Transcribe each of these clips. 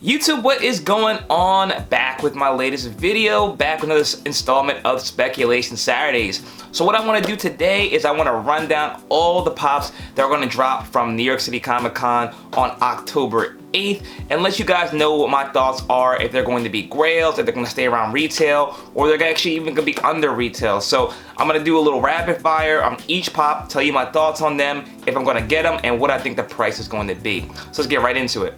YouTube, what is going on? Back with my latest video, back with another installment of Speculation Saturdays. So what I want to do today is I want to run down all the pops that are going to drop from New York City Comic Con on October 8th and let you guys know what my thoughts are, if they're going to be grails, if they're going to stay around retail, or they're actually even going to be under retail. So I'm going to do a little rapid fire on each pop, tell you my thoughts on them, if I'm going to get them, and what I think the price is going to be. So let's get right into it.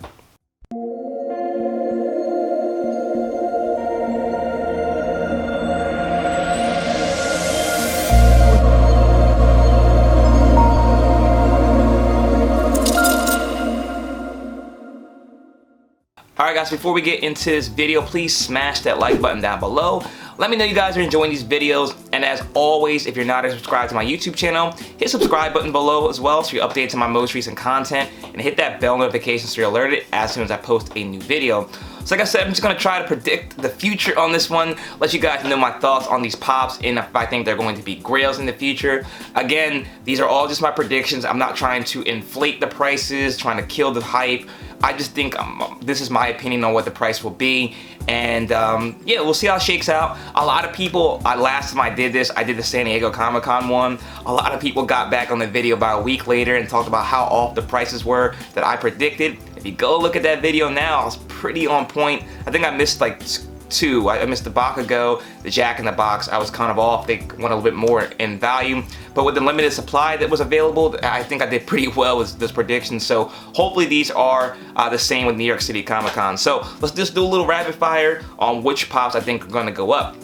Alright guys, before we get into this video, please smash that like button down below. Let me know you guys are enjoying these videos, and as always, if you're not subscribed to my YouTube channel, hit subscribe button below as well so you're updated to my most recent content, and hit that bell notification so you're alerted as soon as I post a new video. So like I said, I'm just going to try to predict the future on this one, let you guys know my thoughts on these pops and if I think they're going to be grails in the future. Again, these are all just my predictions. I'm not trying to inflate the prices, trying to kill the hype. I just think this is my opinion on what the price will be, and yeah, we'll see how it shakes out. A lot of people, last time I did this, I did the San Diego Comic-Con one. A lot of people got back on the video about a week later and talked about how off the prices were that I predicted. If you go look at that video now, I was pretty on point. I think I missed like two. I missed the Bakugo, the Jack in the Box. I was kind of off. They went a little bit more in value, but with the limited supply that was available, I think I did pretty well with this prediction. So hopefully these are the same with New York City Comic Con. So let's just do a little rapid fire on which pops I think are going to go up.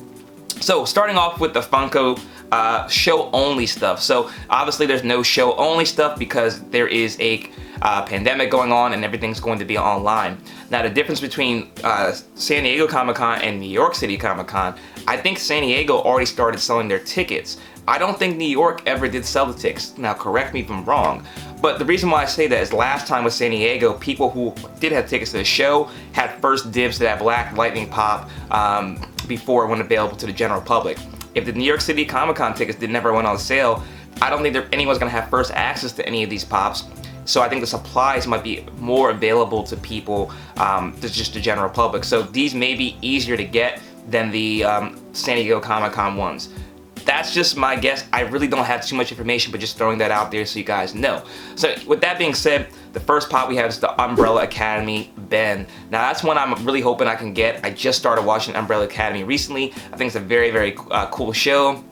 So starting off with the Funko show only stuff. So obviously there's no show only stuff because there is a pandemic going on and everything's going to be online. Now the difference between San Diego Comic-Con and New York City Comic-Con, I think San Diego already started selling their tickets. I don't think New York ever did sell the tickets. Now correct me if I'm wrong, but the reason why I say that is last time with San Diego, people who did have tickets to the show had first dibs to that Black Lightning pop before it went available to the general public. If the New York City Comic-Con tickets never went on sale, I don't think anyone's gonna have first access to any of these pops. So I think the supplies might be more available to people, than just the general public. So these may be easier to get than the San Diego Comic-Con ones. That's just my guess. I really don't have too much information, but just throwing that out there so you guys know. So with that being said, the first pop we have is the Umbrella Academy Ben. Now that's one I'm really hoping I can get. I just started watching Umbrella Academy recently. I think it's a very, very cool show.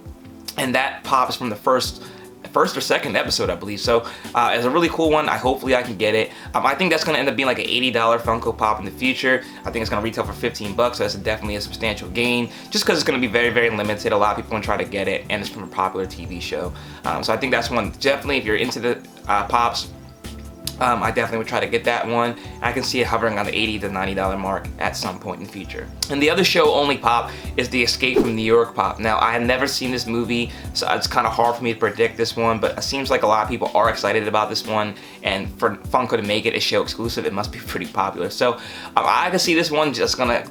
And that pop is from the first or second episode, I believe. So it's a really cool one. Hopefully I can get it. I think that's going to end up being like an $80 Funko Pop in the future. I think it's going to retail for 15 bucks. So that's definitely a substantial gain, just because it's going to be very, very limited. A lot of people are going to try to get it, and it's from a popular TV show. So I think that's one, definitely, if you're into the pops, I definitely would try to get that one. I can see it hovering on the $80 to $90 mark at some point in the future. And the other show only pop is the Escape from New York pop. Now I have never seen this movie, so it's kind of hard for me to predict this one, but it seems like a lot of people are excited about this one, and for Funko to make it a show exclusive, it must be pretty popular. So I can see this one just gonna,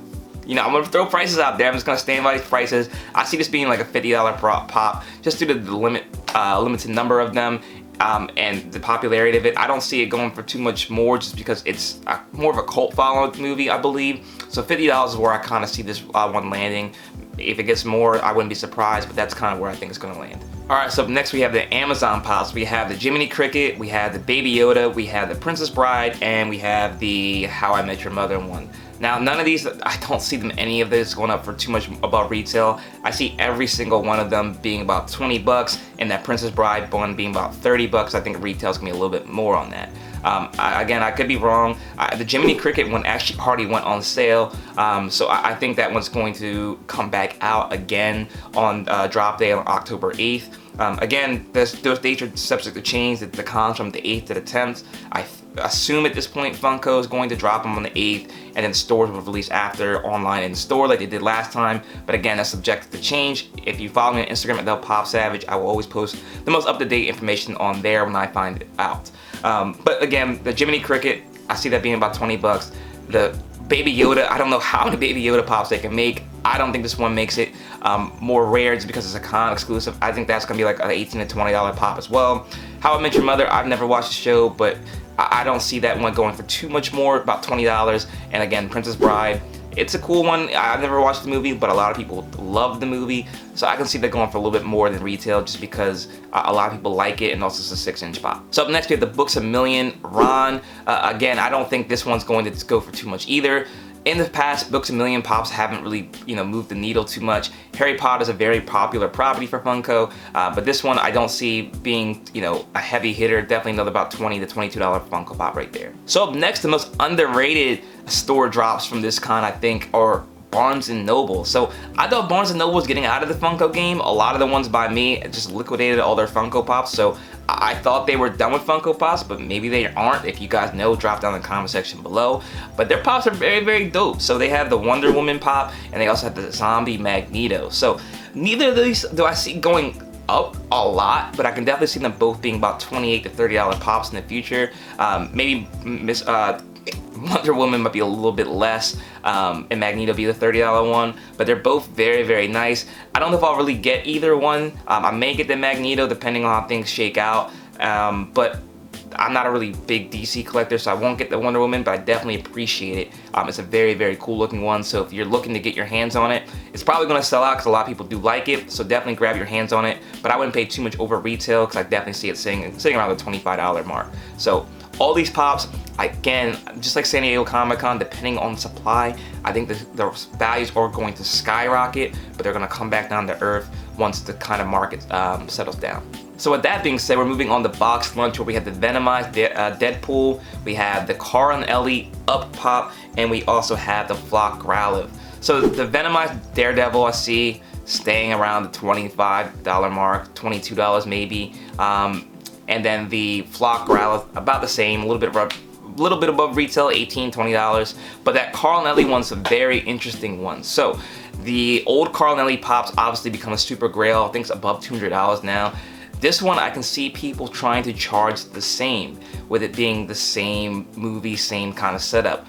you know, I'm gonna throw prices out there. I'm just gonna stand by these prices. I see this being like a $50 pop just due to the limited number of them. And the popularity of it. I don't see it going for too much more just because it's more of a cult following movie, I believe. So $50 is where I kind of see this one landing. If it gets more, I wouldn't be surprised, but that's kind of where I think it's going to land. Alright, so next we have the Amazon pops. We have the Jiminy Cricket, we have the Baby Yoda, we have the Princess Bride, and we have the How I Met Your Mother one. Now, none of these, I don't see any of this going up for too much above retail. I see every single one of them being about 20 bucks, and that Princess Bride one being about 30 bucks. I think retail's gonna be a little bit more on that. Again, I could be wrong. The Jiminy Cricket one actually already went on sale, so I think that one's going to come back out again on drop day on October 8th. Again, those dates are subject to change. The cons from the 8th to the 10th. I assume at this point Funko is going to drop them on the 8th, and then stores will release after online in store like they did last time. But again, that's subject to change. If you follow me on Instagram at ThePopSavage, I will always post the most up-to-date information on there when I find it out. But again, the Jiminy Cricket, I see that being about 20 bucks. The Baby Yoda, I don't know how many Baby Yoda pops they can make. I don't think this one makes it more rare just because it's a con exclusive. I think that's gonna be like an $18 to $20 pop as well. How I Met Your Mother, I've never watched the show, but I don't see that one going for too much more, about $20. And again, Princess Bride, it's a cool one. I've never watched the movie, but a lot of people love the movie, so I can see that going for a little bit more than retail just because a lot of people like it, and also it's a 6-inch pop. So up next we have the Books A Million Ron. Again, I don't think this one's going to go for too much either. In the past, Books A Million Pops haven't really, moved the needle too much. Harry Potter is a very popular property for Funko, but this one I don't see being, a heavy hitter. Definitely another about $20 to $22 Funko Pop right there. So up next, the most underrated store drops from this con, I think, are Barnes & Noble. So I thought Barnes & Noble was getting out of the Funko game. A lot of the ones by me just liquidated all their Funko Pops, so I thought they were done with Funko Pops, but maybe they aren't. If you guys know, drop down in the comment section below. But their pops are very, very dope. So they have the Wonder Woman pop, and they also have the Zombie Magneto. So neither of these do I see going up a lot, but I can definitely see them both being about $28 to $30 pops in the future. Maybe Wonder Woman might be a little bit less, and Magneto be the $30 one, but they're both very, very nice. I don't know if I'll really get either one. I may get the Magneto depending on how things shake out, but I'm not a really big DC collector, so I won't get the Wonder Woman, but I definitely appreciate it. It's a very, very cool looking one, so if you're looking to get your hands on it, it's probably going to sell out because a lot of people do like it, so definitely grab your hands on it, but I wouldn't pay too much over retail because I definitely see it sitting around the $25 mark. So all these pops, again, just like San Diego Comic-Con, depending on supply, I think the values are going to skyrocket, but they're going to come back down to earth once the kind of market settles down. So with that being said, we're moving on to BoxLunch, where we have the Venomized Deadpool, we have the Carl and Ellie Up Pop, and we also have the Flock Growlithe. So the Venomized Daredevil I see staying around the $25 mark, $22 maybe. And then the Flock Growlithe, about the same, a little bit above retail, $18, $20. But that Carl and Ellie one's a very interesting one. So the old Carl and Ellie pops obviously become a super grail. I think it's above $200 now. This one I can see people trying to charge the same, with it being the same movie, same kind of setup.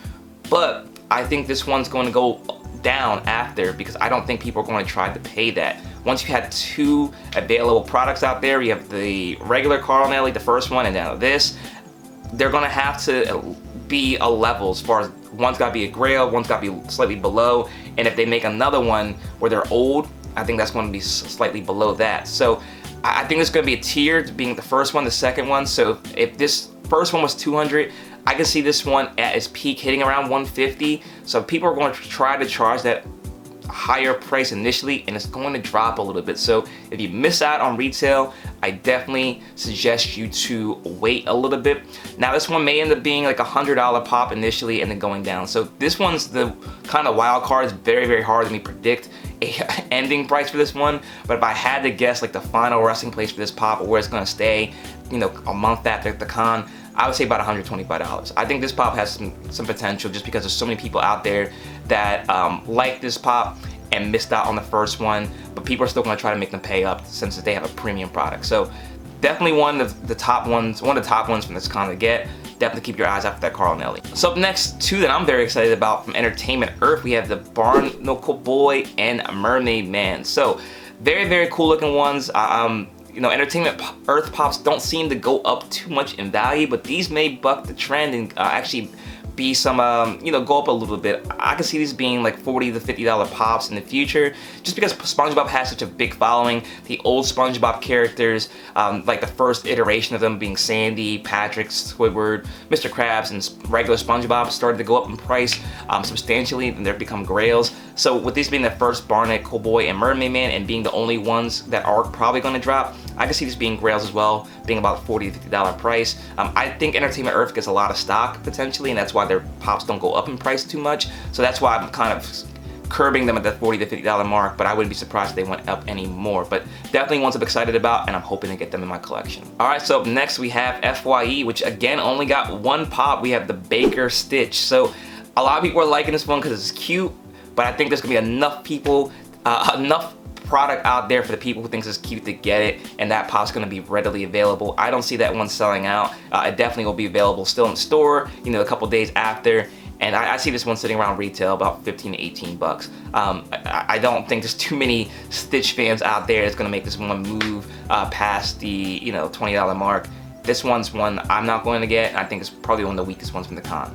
But I think this one's going to go down after, because I don't think people are going to try to pay that. Once you had two available products out there, you have the regular Carl and Ellie, the first one, and now this, they're going to have to be a level as far as one's got to be a Grail, one's got to be slightly below, and if they make another one where they're old, I think that's going to be slightly below that. So I think it's going to be a tier, being the first one, the second one. So if this first one was $200, I can see this one at its peak hitting around $150. So people are going to try to charge that higher price initially, and it's going to drop a little bit. So if you miss out on retail, I definitely suggest you to wait a little bit. Now this one may end up being like $100 pop initially and then going down. So this one's the kind of wild card. It's very, very hard to predict a ending price for this one, but if I had to guess like the final resting place for this pop, or where it's going to stay, a month after the con, I would say about $125. I think this pop has some potential, just because there's so many people out there that like this pop and missed out on the first one, but people are still going to try to make them pay up since they have a premium product. So definitely one of the top ones from this con to get. Definitely keep your eyes out for that Carl and Ellie. So up next, two that I'm very excited about from Entertainment Earth, we have the Barnacle Boy and Mermaid Man. So very, very cool looking ones. Entertainment Earth pops don't seem to go up too much in value, but these may buck the trend and actually be some, go up a little bit. I can see these being like $40 to $50 pops in the future, just because SpongeBob has such a big following. The old SpongeBob characters, like the first iteration of them being Sandy, Patrick, Squidward, Mr. Krabs, and regular SpongeBob started to go up in price substantially, and they've become Grails. So with these being the first Barnacle Boy and Mermaid Man, and being the only ones that are probably going to drop, I can see these being Grails as well, being about $40 to $50 price. I think Entertainment Earth gets a lot of stock potentially, and that's why their pops don't go up in price too much. So that's why I'm kind of curbing them at the $40 to $50 mark, but I wouldn't be surprised if they went up any more. But definitely ones I'm excited about, and I'm hoping to get them in my collection. Alright, so up next we have FYE, which again only got one pop. We have the Baker Stitch. So a lot of people are liking this one because it's cute, but I think there's gonna be enough people, enough product out there for the people who thinks it's cute to get it, and that pop's going to be readily available. I don't see that one selling out. It definitely will be available still in the store, a couple days after, and I see this one sitting around retail about 15 to 18 bucks. I don't think there's too many Stitch fans out there that's going to make this one move past the $20 mark. this one's one I'm not going to get. I think it's probably one of the weakest ones from the con.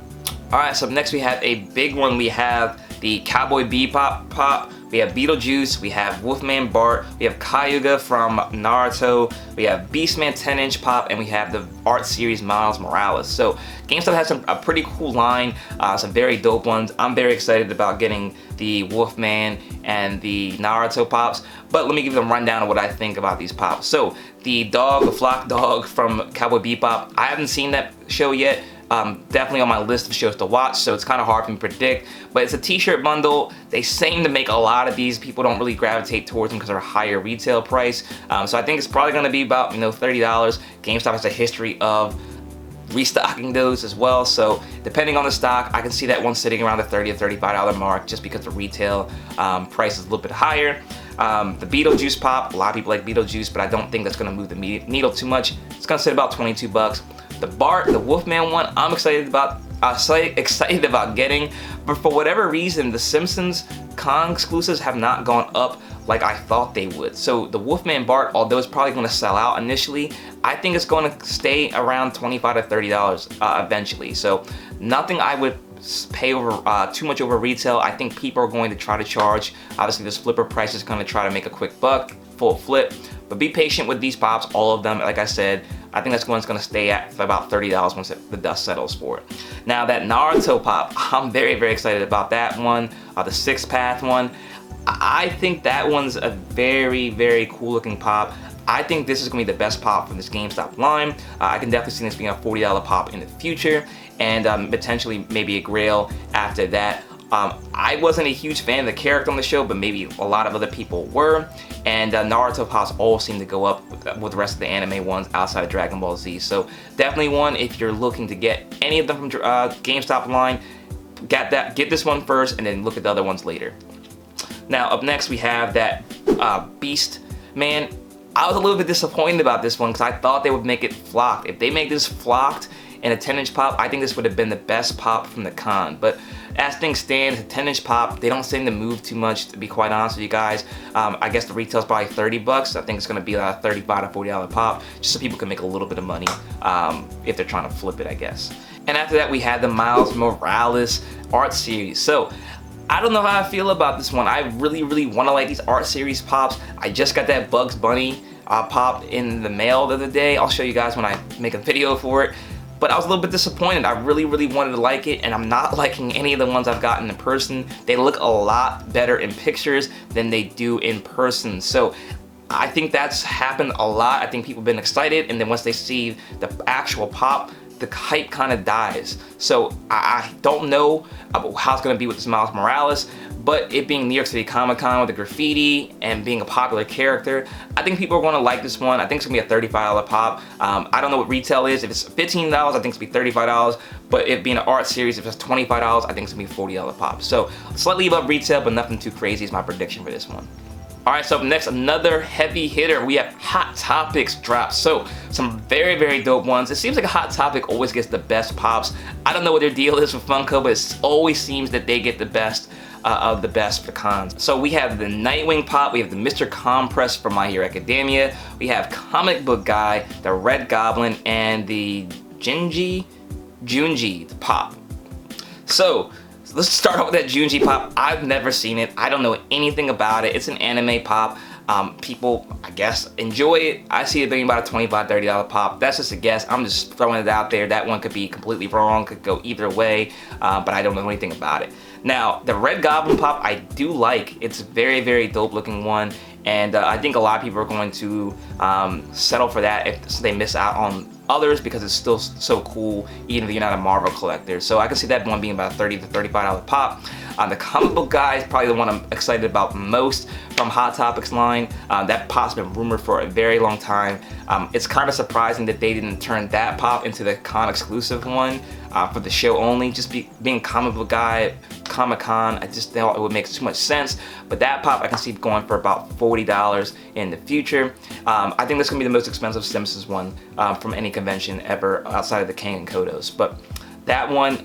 Alright, so next we have a big one. We have the Cowboy Bebop pop, we have Beetlejuice, we have Wolfman Bart, we have Kayuga from Naruto, we have Beastman 10-inch pop, and we have the art series Miles Morales. So GameStop has a pretty cool line, some very dope ones. I'm very excited about getting the Wolfman and the Naruto pops, but let me give you a rundown of what I think about these pops. So the dog, the flock dog from Cowboy Bebop, I haven't seen that show yet. Definitely on my list of shows to watch, so it's kind of hard for me to predict, but it's a t-shirt bundle. They seem to make a lot of these. People don't really gravitate towards them because they're a higher retail price, so I think it's probably going to be about $30. GameStop has a history of restocking those as well, so depending on the stock, I can see that one sitting around the $30 to $35 mark just because the retail price is a little bit higher. The Beetlejuice pop, a lot of people like Beetlejuice, but I don't think that's going to move the needle too much. It's going to sit about 22 bucks. The Bart, the Wolfman one, I'm excited about getting, but for whatever reason, the Simpsons con exclusives have not gone up like I thought they would. So the Wolfman Bart, although it's probably going to sell out initially, I think it's going to stay around $25 to $30 eventually. So nothing I would pay over too much over retail. I think people are going to try to charge. Obviously, this flipper price is going to try to make a quick buck, full flip. But be patient with these pops, all of them. Like I said, I think that's one's going to stay at about $30 once the dust settles for it. Now that Naruto pop, I'm very, very excited about that one. The Sixth Path one. I think that one's a very, very cool looking pop. I think this is going to be the best pop from this GameStop line. I can definitely see this being a $40 pop in the future, and potentially maybe a Grail after that. I wasn't a huge fan of the character on the show, but maybe a lot of other people were. And Naruto pops all seem to go up with the rest of the anime ones outside of Dragon Ball Z. So definitely one, if you're looking to get any of them from GameStop line, get this one first and then look at the other ones later. Now up next we have that Beastman. I was a little bit disappointed about this one because I thought they would make it flocked. If they make this flocked in a 10-inch pop, I think this would have been the best pop from the con. But as things stand, it's a 10-inch pop. They don't seem to move too much, to be quite honest with you guys. I guess the retail's probably 30 bucks. I think it's going to be a $35 to $40 pop, just so people can make a little bit of money if they're trying to flip it, I guess. And after that, we had the Miles Morales art series. So I don't know how I feel about this one. I really, really want to like these art series pops. I just got that Bugs Bunny pop in the mail the other day. I'll show you guys when I make a video for it. But I was a little bit disappointed. I really, really wanted to like it, and I'm not liking any of the ones I've gotten in person. They look a lot better in pictures than they do in person. So I think that's happened a lot. I think people have been excited, and then once they see the actual pop, the hype kind of dies. So I don't know how it's going to be with this Miles Morales, but it being New York City Comic Con with the graffiti and being a popular character, I think people are going to like this one. I think it's going to be a $35 pop. I don't know what retail is. If it's $15, I think it's going to be $35, but it being an art series, if it's $25, I think it's going to be a $40 pop. So slightly above retail, but nothing too crazy is my prediction for this one. Alright, so up next, another heavy hitter. We have Hot Topics drops. So some very, very dope ones. It seems like a Hot Topic always gets the best pops. I don't know what their deal is with Funko, but it always seems that they get the best of the best for cons. So we have the Nightwing pop, we have the Mr. Compress from My Hero Academia, we have Comic Book Guy, the Red Goblin, and the Junji pop. So let's start off with that Junji pop. I've never seen it. I don't know anything about it. It's an anime pop. People, I guess, enjoy it. I see it being about a $25, $30 pop. That's just a guess. I'm just throwing it out there. That one could be completely wrong, could go either way, but I don't know anything about it. Now, the Red Goblin pop, I do like. It's a very, very dope looking one, and I think a lot of people are going to settle for that if they miss out on others because it's still so cool, even if you're not a Marvel collector. So I can see that one being about a $30 to $35 pop. The Comic Book Guy is probably the one I'm excited about most from Hot Topics line. That pop's been rumored for a very long time. It's kind of surprising that they didn't turn that pop into the con exclusive one for the show only. Just being Comic Book Guy, Comic-Con, I just thought it would make too much sense. But that pop I can see going for about $40 in the future. I think this is going to be the most expensive Simpsons one from any convention ever outside of the King and Kodos. But that one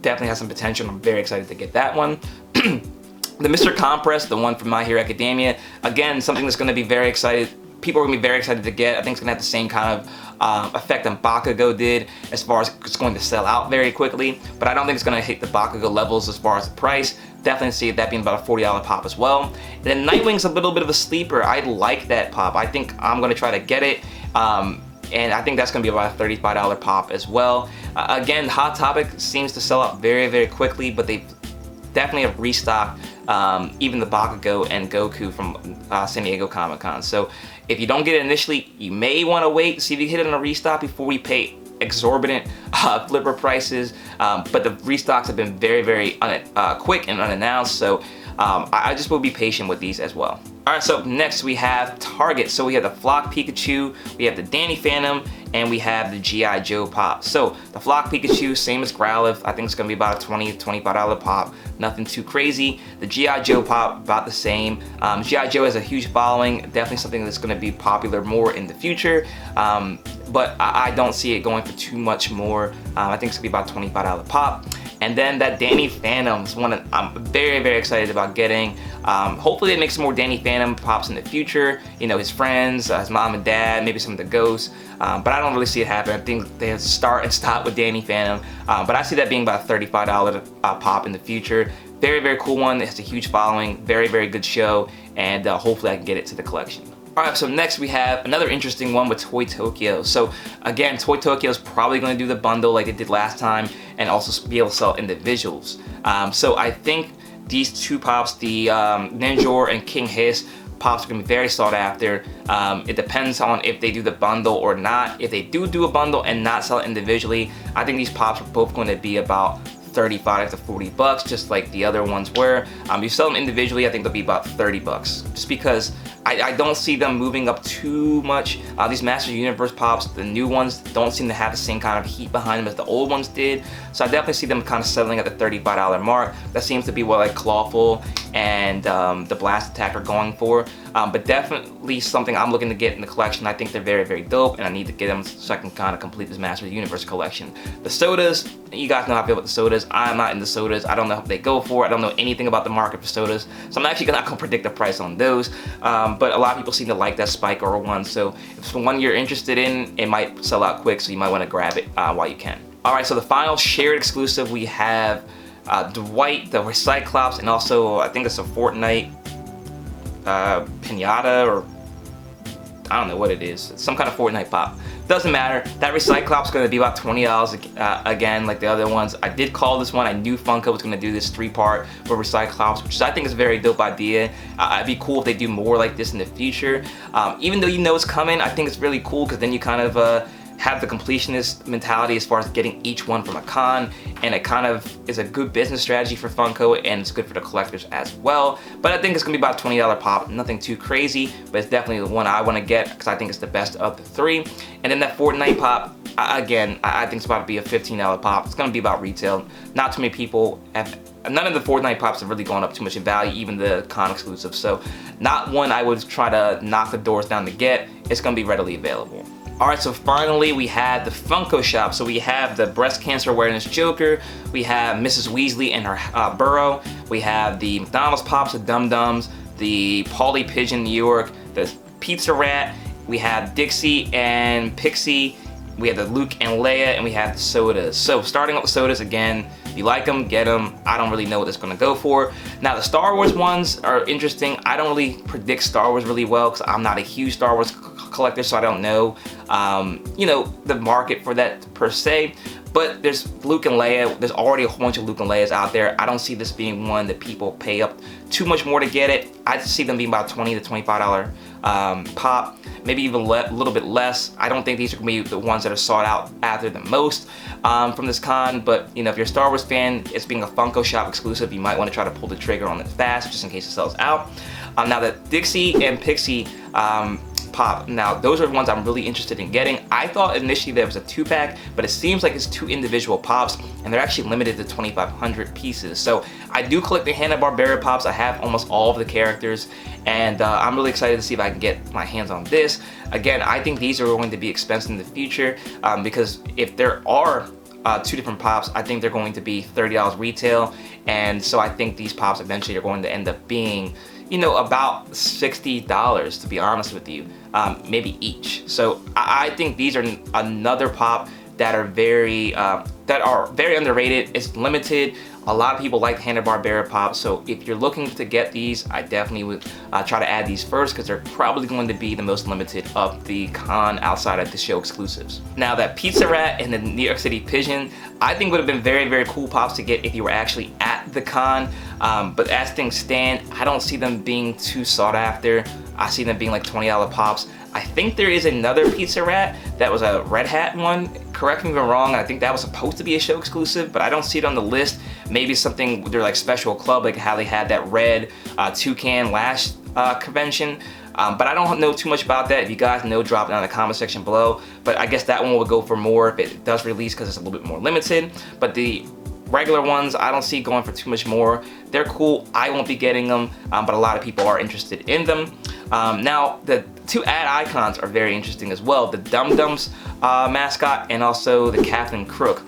definitely has some potential. I'm very excited to get that one. The Mr. Compress, the one from My Hero Academia, again, something that's going to be very people are gonna be very excited to get. I think it's gonna have the same kind of effect that Bakugo did, as far as it's going to sell out very quickly, but I don't think it's gonna hit the Bakugo levels as far as the price. Definitely see that being about a $40 pop as well. And then Nightwing's a little bit of a sleeper. I like that pop. I think I'm gonna try to get it. And I think that's gonna be about a $35 pop as well. Again, Hot Topic seems to sell out very, very quickly, but they definitely have restocked even the Bakugo and Goku from San Diego Comic-Con. So if you don't get it initially, you may want to wait to see if you hit it on a restock before we pay exorbitant flipper prices. But the restocks have been very, very quick and unannounced. So I just will be patient with these as well. Alright, so next we have Target. So we have the Flock Pikachu, we have the Danny Phantom, and we have the G.I. Joe pop. So the Flock Pikachu, same as Growlithe. I think it's gonna be about a $20 to $25 pop. Nothing too crazy. The G.I. Joe pop, about the same. G.I. Joe has a huge following. Definitely something that's gonna be popular more in the future. But I don't see it going for too much more. I think it's gonna be about a $25 pop. And then that Danny Phantom is one that I'm very, very excited about getting. Hopefully they make some more Danny Phantom pops in the future. You know, his friends, his mom and dad, maybe some of the ghosts. But I don't really see it happen. I think they have to start and stop with Danny Phantom. But I see that being about a $35 pop in the future. Very, very cool one. It has a huge following. Very, very good show. And hopefully I can get it to the collection. Alright, so next we have another interesting one with Toy Tokyo. So again, Toy Tokyo is probably going to do the bundle like it did last time, and also be able to sell individuals. So I think these two pops, the Ninjor and King Hiss pops, are going to be very sought after. It depends on if they do the bundle or not. If they do a bundle and not sell it individually, I think these pops are both going to be about 35 to 40 bucks, just like the other ones were. You sell them individually, I think they'll be about 30 bucks, just because I don't see them moving up too much. These Master Universe pops, the new ones, don't seem to have the same kind of heat behind them as the old ones did. So I definitely see them kind of settling at the $35 mark. That seems to be what like Clawful and the Blast Attack are going for. But definitely something I'm looking to get in the collection. I think they're very, very dope, and I need to get them so I can kind of complete this Master Universe collection. The sodas, you guys know how I feel about the sodas. I'm not into sodas. I don't know what they go for. I don't know anything about the market for sodas, so I'm actually not gonna predict the price on those. But a lot of people seem to like that Spike Aura one, so if it's one you're interested in, it might sell out quick, so you might want to grab it while you can. Alright, so the final shared exclusive, we have Dwight, the Recyclops, and also I think it's a Fortnite pinata, or I don't know what it is. It's some kind of Fortnite pop. Doesn't matter. That Recyclops is going to be about $20 again, like the other ones. I did call this one. I knew Funko was going to do this 3-part for Recyclops, which I think is a very dope idea. It'd be cool if they do more like this in the future. Even though you know it's coming, I think it's really cool because then you kind of have the completionist mentality as far as getting each one from a con, and it kind of is a good business strategy for Funko, and it's good for the collectors as well. But I think it's gonna be about a $20 pop, nothing too crazy, but it's definitely the one I want to get because I think it's the best of the three. And then that Fortnite pop, again, I think it's about to be a $15 pop. It's gonna be about retail. Not too many people have. None of the Fortnite pops have really gone up too much in value, even the con exclusive. So not one I would try to knock the doors down to get. It's gonna be readily available. Alright, so finally we have the Funko Shop. So we have the Breast Cancer Awareness Joker, we have Mrs. Weasley and her burrow, we have the McDonald's Pops, the Dum Dums, the Polly Pigeon New York, the Pizza Rat, we have Dixie and Pixie, we have the Luke and Leia, and we have the sodas. So starting with the sodas again, if you like them, get them. I don't really know what it's gonna go for. Now the Star Wars ones are interesting. I don't really predict Star Wars really well because I'm not a huge Star Wars collector, so I don't know, you know, the market for that per se. But there's Luke and Leia. There's already a whole bunch of Luke and Leias out there. I don't see this being one that people pay up too much more to get it. I see them being about $20 to $25 pop, maybe even a little bit less. I don't think these are gonna be the ones that are sought out after the most from this con. But you know, if you're a Star Wars fan, it's being a Funko Shop exclusive, you might want to try to pull the trigger on it fast, just in case it sells out. Now the Dixie and Pixie pop, now those are the ones I'm really interested in getting. I thought initially there was a 2-pack, but it seems like it's 2 individual pops, and they're actually limited to 2,500 pieces. So I do collect the Hanna-Barbera pops. I have almost all of the characters, and I'm really excited to see if I can get my hands on this. Again, I think these are going to be expensive in the future because if there are 2 different pops, I think they're going to be $30 retail, and so I think these pops eventually are going to end up being, you know, about $60 to be honest with you, maybe each. So I think these are another pop that are very underrated. It's limited. A lot of people like Hanna-Barbera Pops, so if you're looking to get these, I definitely would try to add these first because they're probably going to be the most limited of the con outside of the show exclusives. Now that Pizza Rat and the New York City Pigeon, I think would have been very, very cool pops to get if you were actually at the con, but as things stand, I don't see them being too sought after. I see them being like $20 pops. I think there is another Pizza Rat that was a Red Hat one. Correct me if I'm wrong. I think that was supposed to be a show exclusive, but I don't see it on the list. Maybe something they're like special club, like how they had that red toucan last convention. But I don't know too much about that. If you guys know, drop it down in the comment section below. But I guess that one will go for more if it does release because it's a little bit more limited. But the regular ones, I don't see going for too much more. They're cool. I won't be getting them, but a lot of people are interested in them. Now, the two ad icons are very interesting as well. The Dum Dums mascot and also the Captain Crook.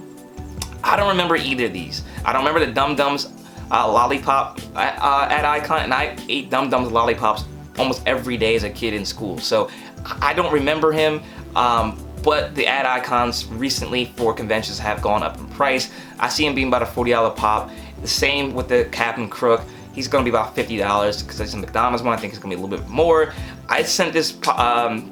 I don't remember either of these. I don't remember the Dum Dums lollipop ad icon, and I ate Dum Dums lollipops almost every day as a kid in school. So I don't remember him. But the ad icons recently for conventions have gone up in price. I see him being about a $40 pop. The same with the Captain Crook. He's gonna be about $50 because it's a McDonald's one. I think it's gonna be a little bit more. I sent this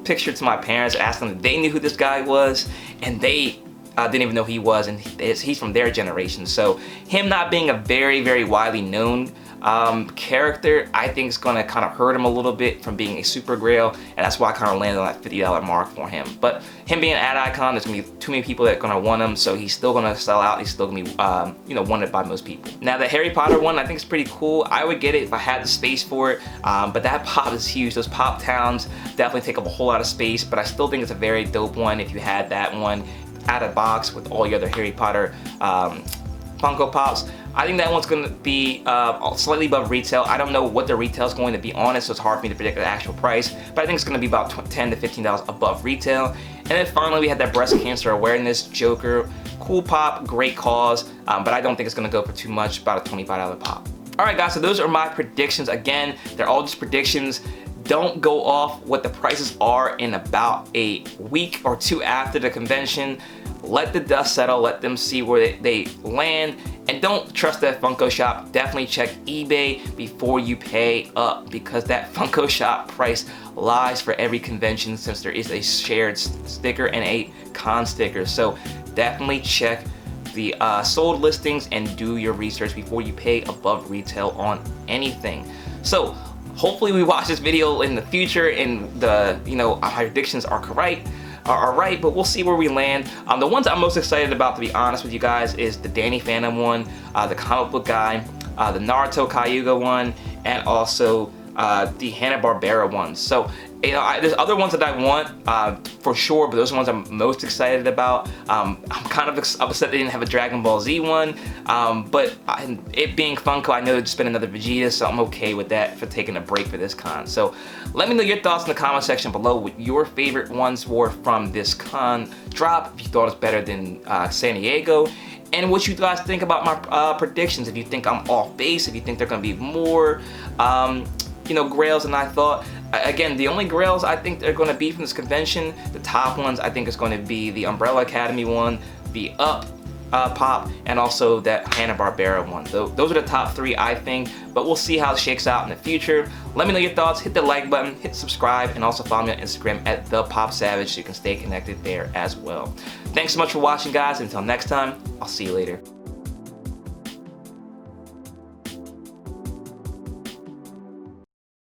picture to my parents, asked them if they knew who this guy was, and they didn't even know who he was, and he's from their generation. So him not being a very, very widely known character, I think is gonna kind of hurt him a little bit from being a super grail, and that's why I kind of landed on that $50 mark for him. But him being an ad icon, there's gonna be too many people that are gonna want him, so he's still gonna sell out. He's still gonna be you know, wanted by most people. Now the Harry Potter one, I think is pretty cool. I would get it if I had the space for it, but that pop is huge. Those pop towns definitely take up a whole lot of space, but I still think it's a very dope one if you had that one out of box with all your other Harry Potter Funko Pops. I think that one's going to be slightly above retail. I don't know what the retail is going to be on it, so it's hard for me to predict the actual price, but I think it's going to be about $10 to $15 above retail. And then finally we had that breast cancer awareness Joker. Cool pop, great cause, but I don't think it's going to go for too much, about a $25 pop. Alright guys, so those are my predictions. Again, they're all just predictions. Don't go off what the prices are in about a week or two after the convention. Let the dust settle, let them see where they land, and don't trust that Funko Shop. Definitely check eBay before you pay up, because that Funko Shop price lies for every convention, since there is a shared sticker and a con sticker. So definitely check the sold listings and do your research before you pay above retail on anything. So hopefully we watch this video in the future and the, you know, our predictions are correct. Alright, but we'll see where we land. The ones I'm most excited about, to be honest with you guys, is the Danny Phantom one, the comic book guy, the Naruto Cayuga one, and also the Hanna-Barbera ones. So, you know, there's other ones that I want for sure, but those are the ones I'm most excited about. I'm kind of upset they didn't have a Dragon Ball Z one, but it being Funko, I know it's been another Vegeta, so I'm okay with that for taking a break for this con. So let me know your thoughts in the comment section below what your favorite ones were from this con drop, if you thought it was better than San Diego, and what you guys think about my predictions. If you think I'm off base, if you think they're going to be more you know, grails than I thought. Again, the only grails I think they're going to be from this convention, the top ones I think is going to be the Umbrella Academy one, the Up Pop, and also that Hanna-Barbera one. Those are the top three I think, but we'll see how it shakes out in the future. Let me know your thoughts, hit the like button, hit subscribe, and also follow me on Instagram at ThePopSavage so you can stay connected there as well. Thanks so much for watching guys, until next time, I'll see you later.